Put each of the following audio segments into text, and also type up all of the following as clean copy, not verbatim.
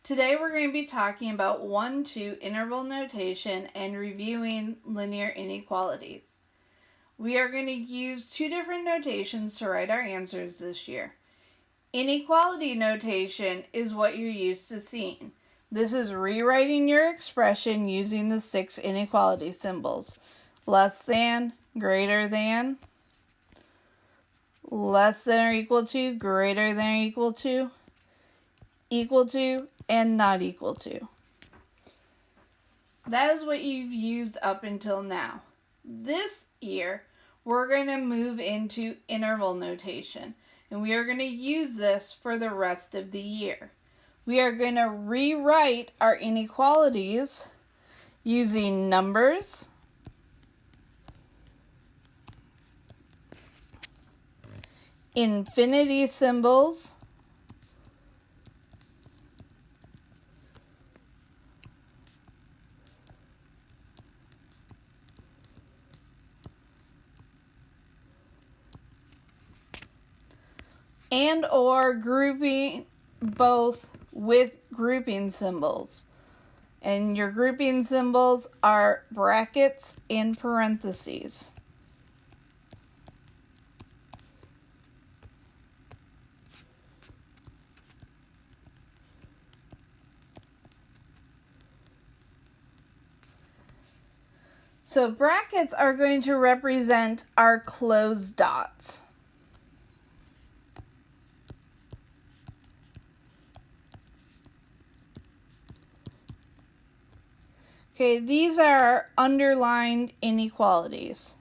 Today we're going to be talking about 1-2 interval notation and reviewing linear inequalities. We are going to use two different notations to write our answers this year. Inequality notation is what you're used to seeing. This is rewriting your expression using the 6 inequality symbols. Less than, greater than, less than or equal to, greater than or equal to, and not equal to. That is what you've used up until now. This year, we're going to move into interval notation, and we are going to use this for the rest of the year. We are going to rewrite our inequalities using numbers, infinity symbols, and or grouping both with grouping symbols. And your grouping symbols are brackets and parentheses. So brackets are going to represent our closed dots. Okay, these are underlined inequalities.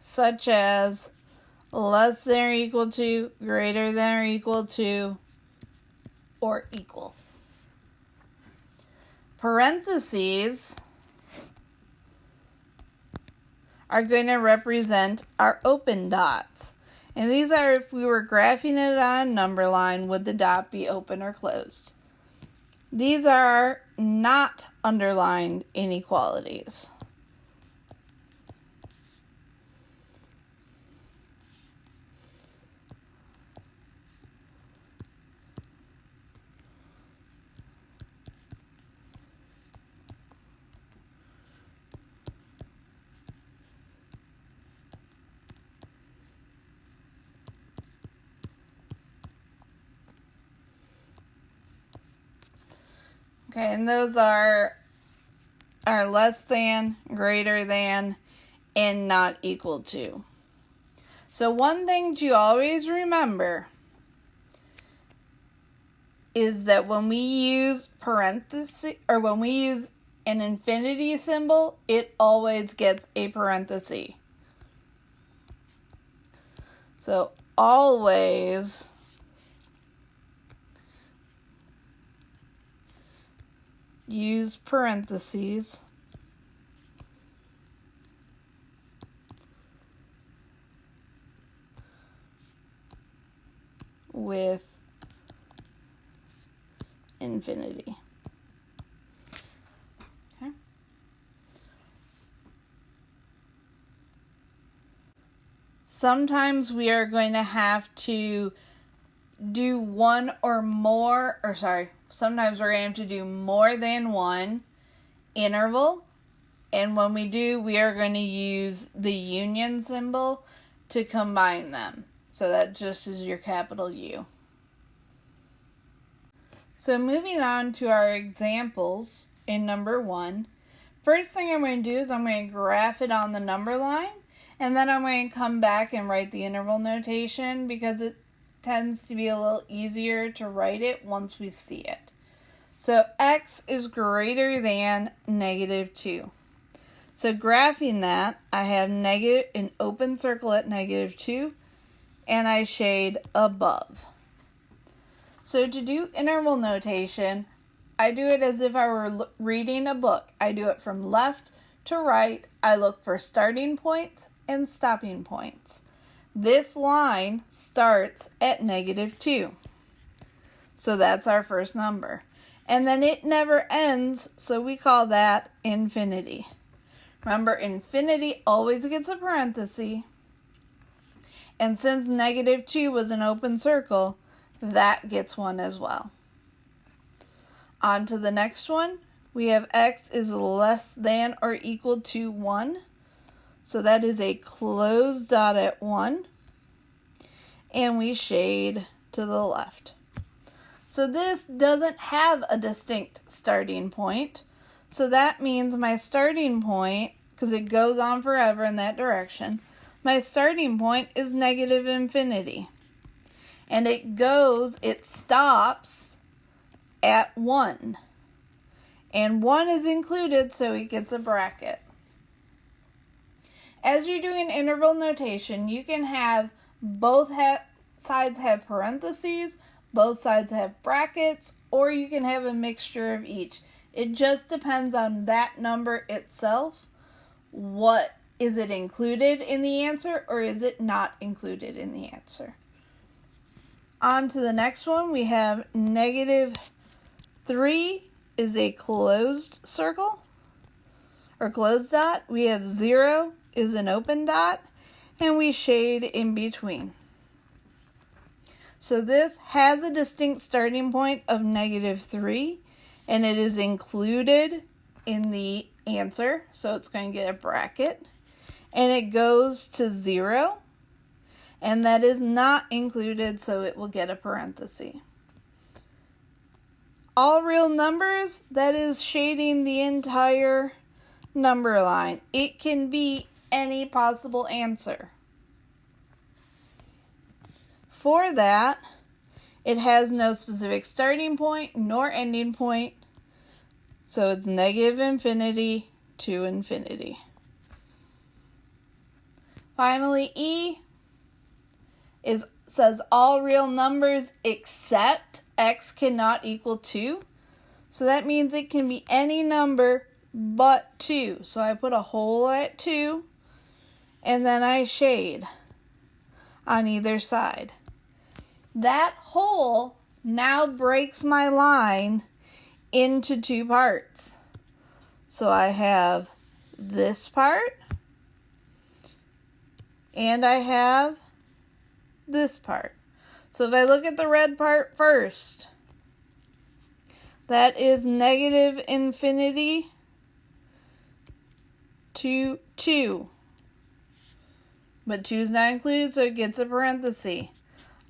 Such as less than or equal to, greater than or equal to, or equal. Parentheses are going to represent our open dots. And these are if we were graphing it on a number line, would the dot be open or closed? These are not underlined inequalities. Okay, and those are less than, greater than, and not equal to. So one thing to always remember is that when we use parentheses, or when we use an infinity symbol, it always gets a parenthesis. So always use parentheses with infinity. Okay. Sometimes we are going to have to do sometimes we're going to have to do more than one interval. And when we do, we are going to use the union symbol to combine them. So that just is your capital U. So moving on to our examples in number 1. First thing I'm going to do is I'm going to graph it on the number line. And then I'm going to come back and write the interval notation because it tends to be a little easier to write it once we see it. So x is greater than -2. So graphing that, I have an open circle at -2, and I shade above. So to do interval notation, I do it as if I were reading a book. I do it from left to right. I look for starting points and stopping points. This line starts at -2. So that's our first number. And then it never ends, so we call that infinity. Remember, infinity always gets a parenthesis. And since -2 was an open circle, that gets one as well. On to the next one. We have x is less than or equal to 1. So that is a closed dot at 1. And we shade to the left. So this doesn't have a distinct starting point. So that means my starting point, because it goes on forever in that direction, my starting point is -infinity. And it stops at 1. And 1 is included, so it gets a bracket. As you're doing interval notation, you can have both sides have parentheses, both sides have brackets, or you can have a mixture of each. It just depends on that number itself. What is it included in the answer, or is it not included in the answer? On to the next one, we have -3 is a closed circle, or closed dot. We have 0 is an open dot, and we shade in between. So this has a distinct starting point of -3, and it is included in the answer, so it's going to get a bracket, and it goes to 0, and that is not included, so it will get a parenthesis. All real numbers, that is shading the entire number line. It can be any possible answer. For that, it has no specific starting point nor ending point, so it's -infinity to infinity. Finally, E says all real numbers except x cannot equal 2. So that means it can be any number but 2. So I put a hole at 2, and then I shade on either side. That hole now breaks my line into 2 parts. So I have this part, and I have this part. So if I look at the red part first, that is -infinity to 2. But 2 is not included, so it gets a parenthesis.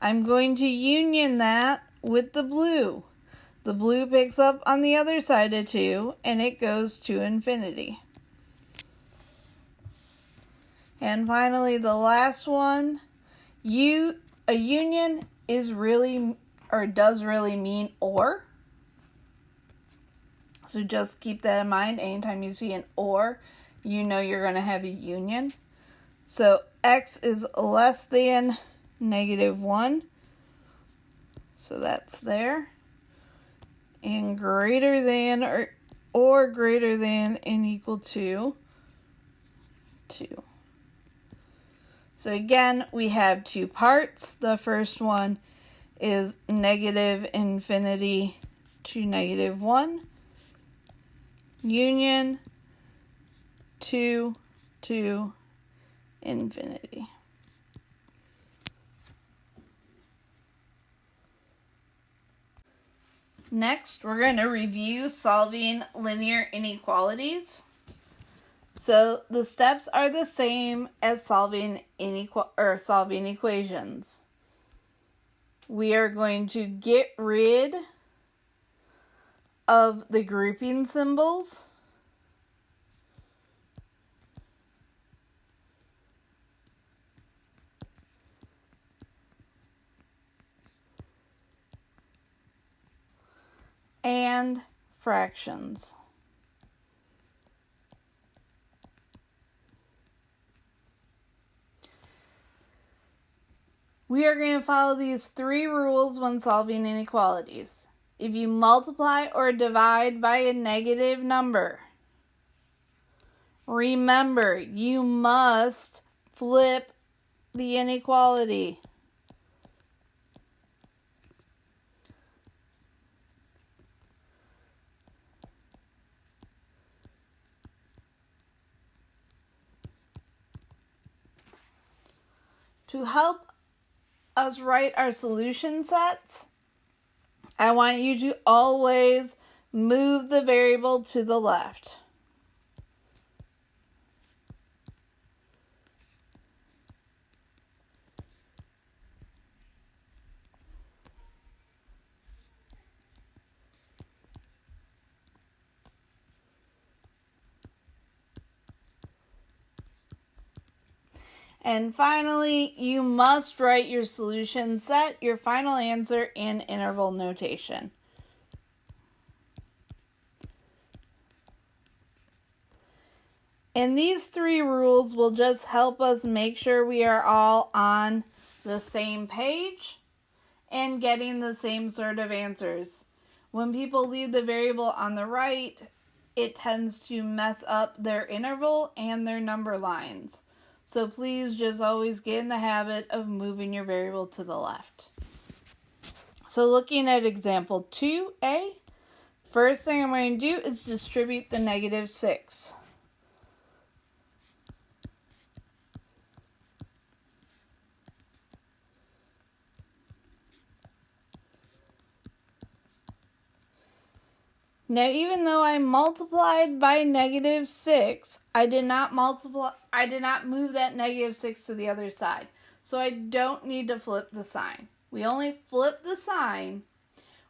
I'm going to union that with the blue. The blue picks up on the other side of 2, and it goes to infinity. And finally, the last one, a union is really, or does really mean or. So just keep that in mind. Anytime you see an or, you know you're going to have a union. So x is less than -1. So that's there. And greater than or greater than and equal to 2. So again, we have 2 parts. The first one is -infinity to -1. Union to infinity. Next, we're going to review solving linear inequalities. So the steps are the same as solving equations. We are going to get rid of the grouping symbols. And fractions. We are going to follow these 3 rules when solving inequalities. If you multiply or divide by a negative number, remember, you must flip the inequality. To help us write our solution sets, I want you to always move the variable to the left. And finally, you must write your solution set, your final answer, in interval notation. And these 3 rules will just help us make sure we are all on the same page and getting the same sort of answers. When people leave the variable on the right, it tends to mess up their interval and their number lines. So please just always get in the habit of moving your variable to the left. So looking at example 2a, first thing I'm going to do is distribute the -6. Now, even though I multiplied by -6, I did not move that -6 to the other side. So I don't need to flip the sign. We only flip the sign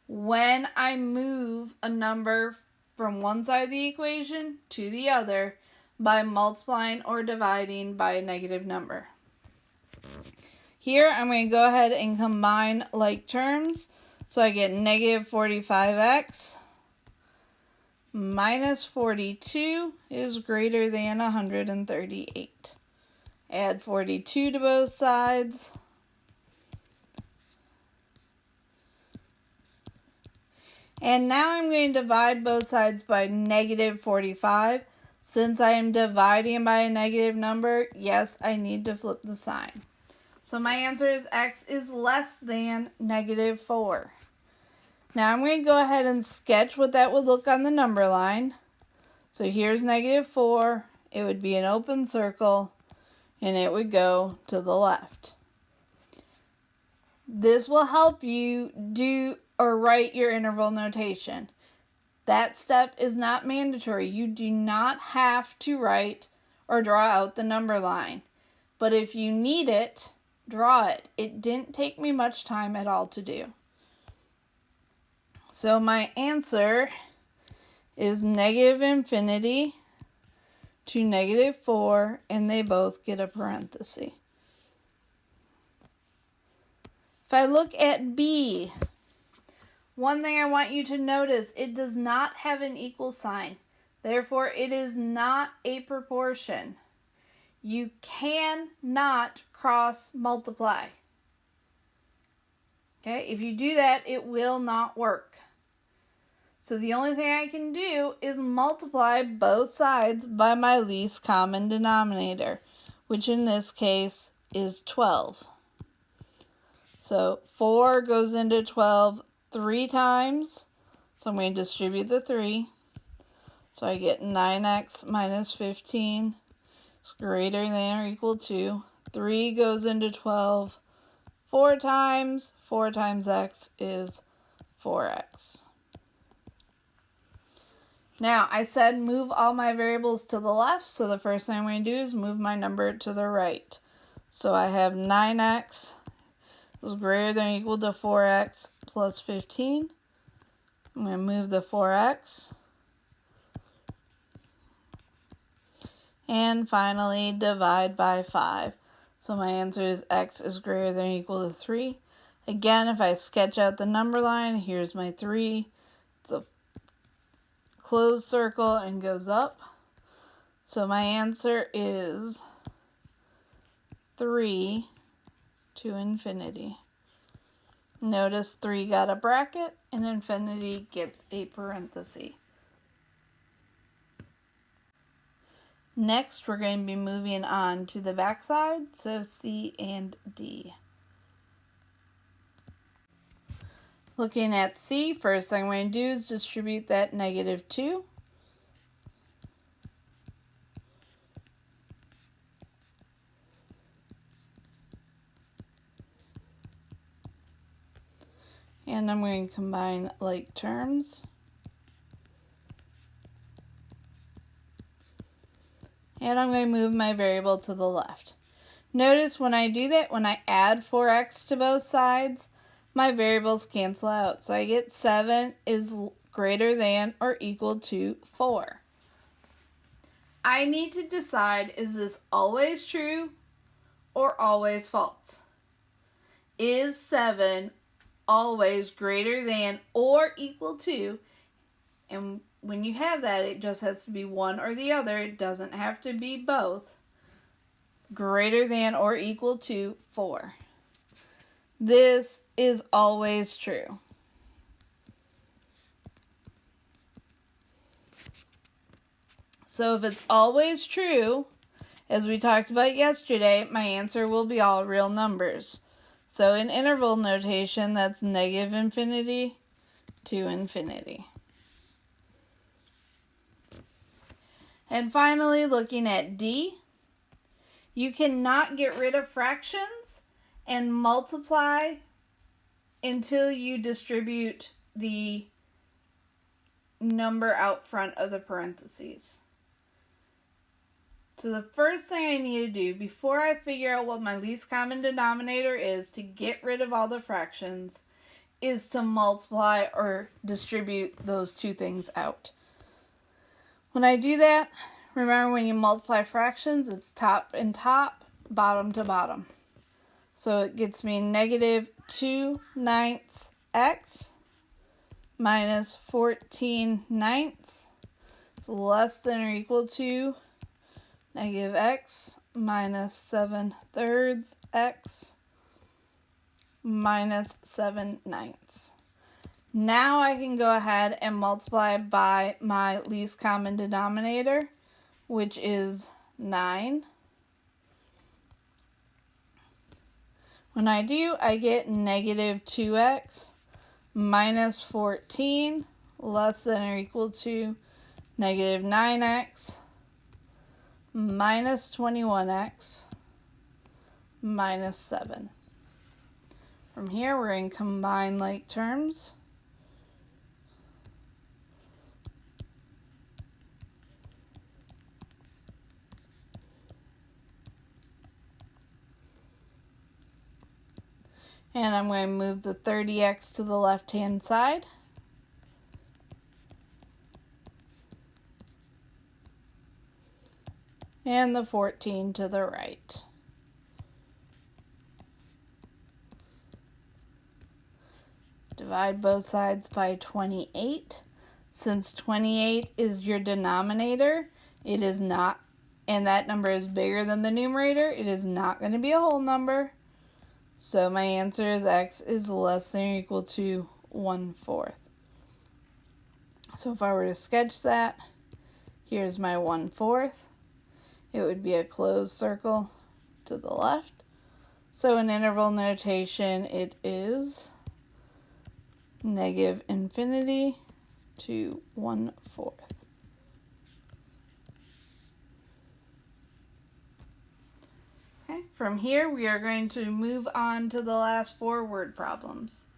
when I move a number from one side of the equation to the other by multiplying or dividing by a negative number. Here, I'm going to go ahead and combine like terms. So I get -45x minus 42 is greater than 138. Add 42 to both sides. And now I'm going to divide both sides by -45. Since I am dividing by a negative number, yes, I need to flip the sign. So my answer is x is less than -4. Now I'm going to go ahead and sketch what that would look on the number line. So here's -4. It would be an open circle, and it would go to the left. This will help you do or write your interval notation. That step is not mandatory. You do not have to write or draw out the number line. But if you need it, draw it. It didn't take me much time at all to do. So my answer is -infinity to -4, and they both get a parenthesis. If I look at B, one thing I want you to notice, it does not have an equal sign. Therefore, it is not a proportion. You cannot cross multiply. Okay, if you do that, it will not work. So the only thing I can do is multiply both sides by my least common denominator, which in this case is 12. So 4 goes into 12 3 times. So I'm going to distribute the 3. So I get 9x minus 15 is greater than or equal to. 3 goes into 12 4 times. 4 times x is 4x. Now, I said move all my variables to the left, so the first thing I'm going to do is move my number to the right. So I have 9x is greater than or equal to 4x plus 15. I'm going to move the 4x. And finally, divide by 5. So my answer is x is greater than or equal to 3. Again, if I sketch out the number line, here's my 3. It's a closed circle and goes up. So my answer is 3 to infinity. Notice 3 got a bracket and infinity gets a parenthesis. Next, we're going to be moving on to the back side, so C and D. Looking at C, first thing I'm going to do is distribute that -2. And I'm going to combine like terms. And I'm going to move my variable to the left. Notice when I do that, when I add 4x to both sides, my variables cancel out. So I get 7 is greater than or equal to 4. I need to decide, is this always true or always false? Is 7 always greater than or equal to? And when you have that, it just has to be one or the other. It doesn't have to be both. Greater than or equal to 4. This is always true. So if it's always true, as we talked about yesterday, my answer will be all real numbers. So in interval notation, that's negative infinity to infinity. And finally, looking at D, you cannot get rid of fractions and multiply until you distribute the number out front of the parentheses. So the first thing I need to do before I figure out what my least common denominator is to get rid of all the fractions is to multiply or distribute those two things out. When I do that, remember when you multiply fractions, it's top and top, bottom to bottom. So it gets me negative 2/9 x minus 14/9 is less than or equal to negative x minus 7/3 x minus 7/9. Now I can go ahead and multiply by my least common denominator, which is 9. When I do, I get negative 2x minus 14 less than or equal to negative 9x minus 21x minus 7. From here, we're going to combine like terms. And I'm going to move the 30x to the left-hand side. And the 14 to the right. Divide both sides by 28. Since 28 is your denominator, it is not, and that number is bigger than the numerator, it is not going to be a whole number. So my answer is x is less than or equal to 1/4. So if I were to sketch that, here's my 1/4. It would be a closed circle to the left. So in interval notation, it is negative infinity to 1/4. Okay, from here we are going to move on to the last 4 word problems.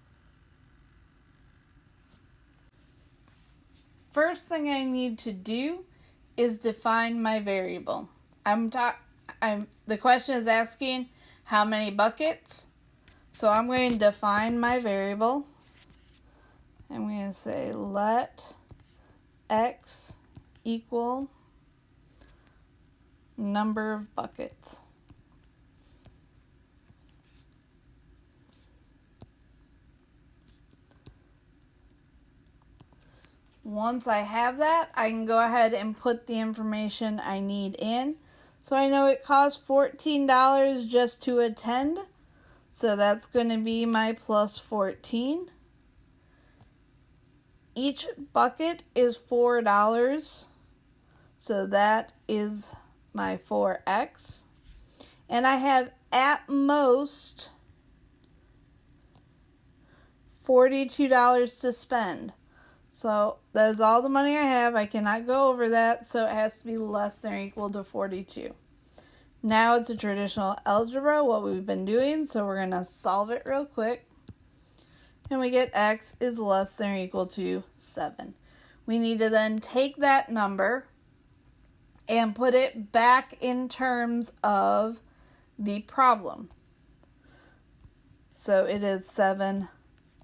First thing I need to do is define my variable. The question is asking how many buckets. So I'm going to define my variable. I'm going to say let x equal number of buckets. Once I have that, I can go ahead and put the information I need in. So I know it costs $14 just to attend. So that's going to be my plus 14. Each bucket is $4. So that is my 4x. And I have at most $42 to spend. So that is all the money I have. I cannot go over that, so it has to be less than or equal to 42. Now it's a traditional algebra, what we've been doing, so we're going to solve it real quick. and we get x is less than or equal to 7. We need to then take that number and put it back in terms of the problem. So it is 7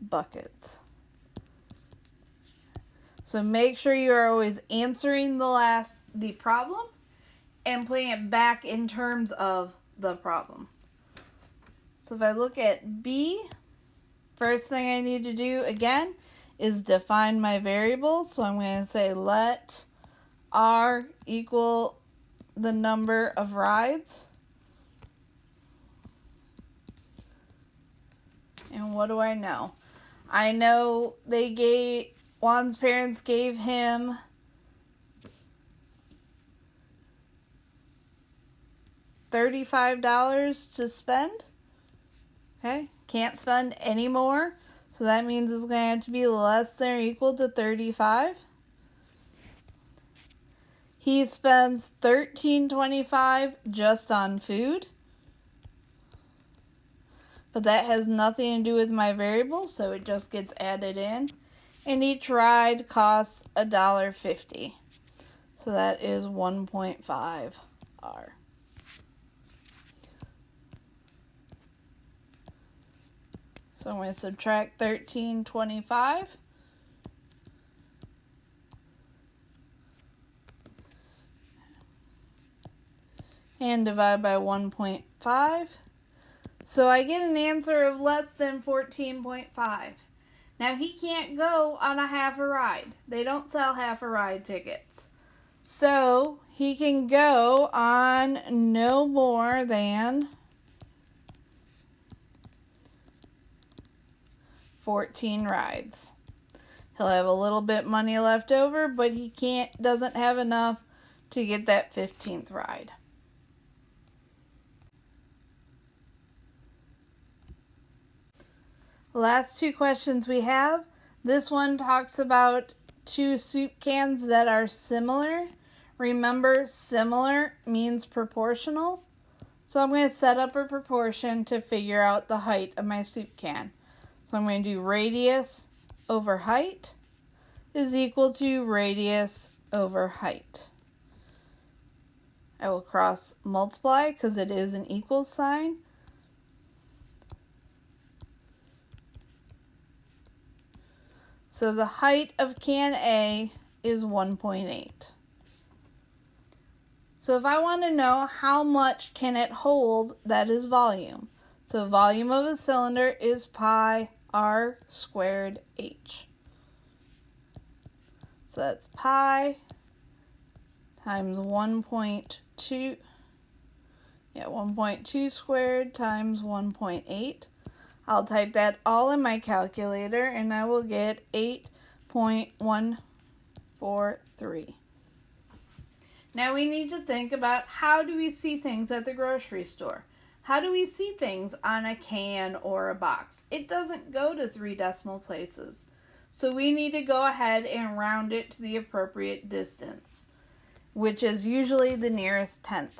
buckets. So make sure you are always answering the problem and putting it back in terms of the problem. So if I look at B, first thing I need to do again is define my variable. So I'm going to say let R equal the number of rides. And what do I know? I know Juan's parents gave him $35 to spend. Okay, can't spend any more. So that means it's going to have to be less than or equal to 35. He spends $13.25 just on food. But that has nothing to do with my variable, so it just gets added in. And each ride costs $1.50. So that is 1.5 R. So I'm going to subtract $13.25. And divide by 1.5. So I get an answer of less than 14.5. Now he can't go on a half a ride. They don't sell half a ride tickets. So he can go on no more than 14 rides. He'll have a little bit money left over, but he doesn't have enough to get that 15th ride. The last two questions we have. This one talks about two soup cans that are similar. Remember, similar means proportional. So I'm going to set up a proportion to figure out the height of my soup can. So I'm going to do radius over height is equal to radius over height. I will cross multiply because it is an equal sign. So the height of can A is 1.8. So if I want to know how much can it hold, that is volume. So volume of a cylinder is pi r squared h. So that's pi times 1.2. 1.2 squared times 1.8. I'll type that all in my calculator and I will get 8.143. Now we need to think about how do we see things at the grocery store? How do we see things on a can or a box? It doesn't go to 3 decimal places. So we need to go ahead and round it to the appropriate distance, which is usually the nearest tenth.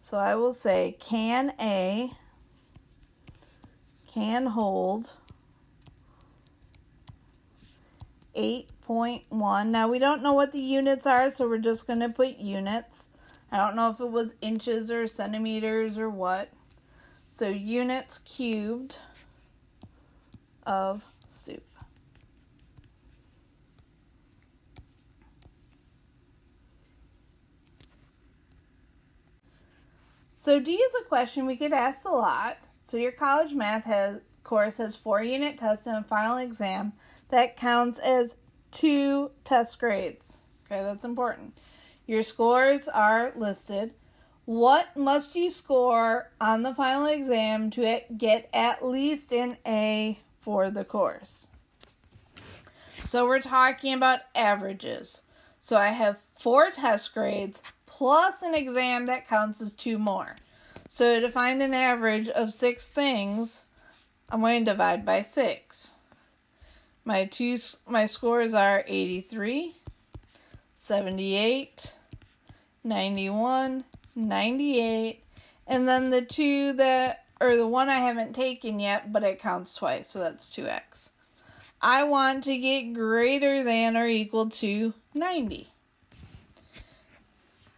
So I will say can A can hold 8.1. Now we don't know what the units are, so we're just going to put units. I don't know if it was inches or centimeters or what. So units cubed of soup. So D is a question we get asked a lot. So your college math course has 4 unit tests and a final exam that counts as 2 test grades. Okay, that's important. Your scores are listed. What must you score on the final exam to get at least an A for the course? So we're talking about averages. So I have 4 test grades plus an exam that counts as 2 more. So to find an average of 6 things, I'm going to divide by 6. My scores are 83, 78, 91, 98, and then the 2 that or the one I haven't taken yet, but it counts twice, so that's 2x. I want to get greater than or equal to 90.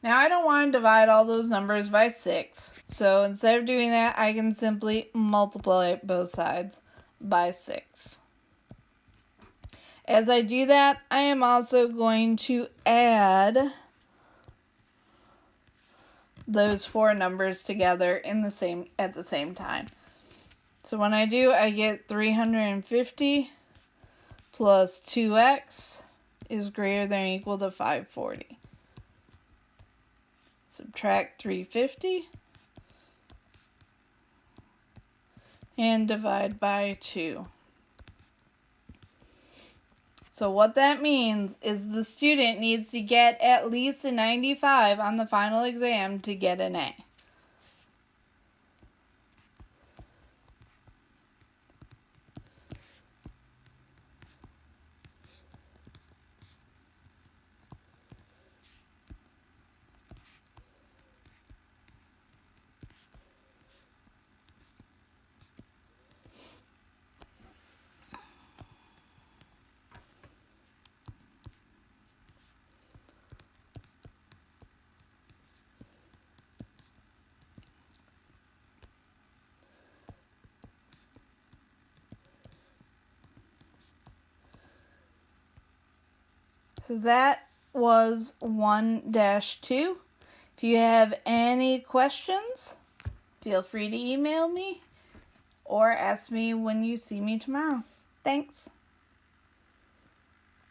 Now, I don't want to divide all those numbers by 6, so instead of doing that, I can simply multiply both sides by 6. As I do that, I am also going to add those 4 numbers together at the same time. So when I do, I get 350 plus 2x is greater than or equal to 540. Subtract 350 and divide by 2. So what that means is the student needs to get at least a 95 on the final exam to get an A. So that was 1-2. If you have any questions, feel free to email me or ask me when you see me tomorrow. Thanks.